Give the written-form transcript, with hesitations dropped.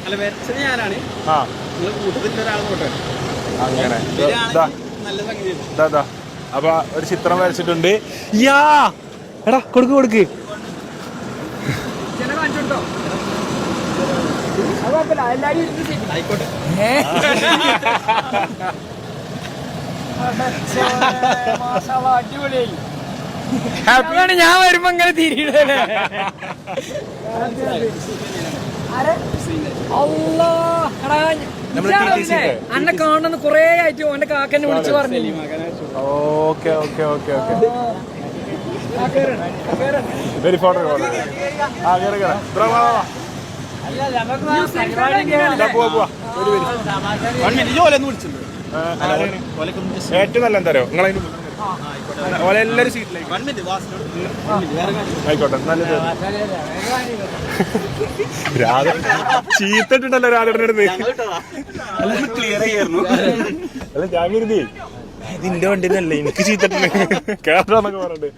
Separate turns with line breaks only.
അല്ല വരച്ചത് ഞാനാണ്.
അങ്ങനെ അപ്പൊ ഒരു ചിത്രം വരച്ചിട്ടുണ്ട്. യാ എടാ കൊടുക്ക് കൊടുക്ക്.
ആയിക്കോട്ടെ.
ഹാപ്പിയാണ്. ഞാൻ വരുമ്പോ ഇങ്ങനെ തിരിയണേ. അന്നെ കാണുന്ന കൊറേ ആയിട്ട് ഓന്റെ കാക്കന്നെ വിളിച്ചു പറഞ്ഞു.
Okay okay okay okay very photo ഏറ്റവും നല്ല എന്താ നിങ്ങളെ എല്ലാരും സീറ്റിലേക്ക് ആയിക്കോട്ടെ. നല്ലത് രാധ ചീത്തിട്ടുണ്ടല്ലോ രാധയുടെ അടുത്ത്. അല്ല ഞാൻ കരുതി ഇതിന്റെ വണ്ടി തന്നെ എനിക്ക് ചീത്തിട്ടുണ്ട് കേട്ടോ എന്നൊക്കെ പറഞ്ഞിട്ട്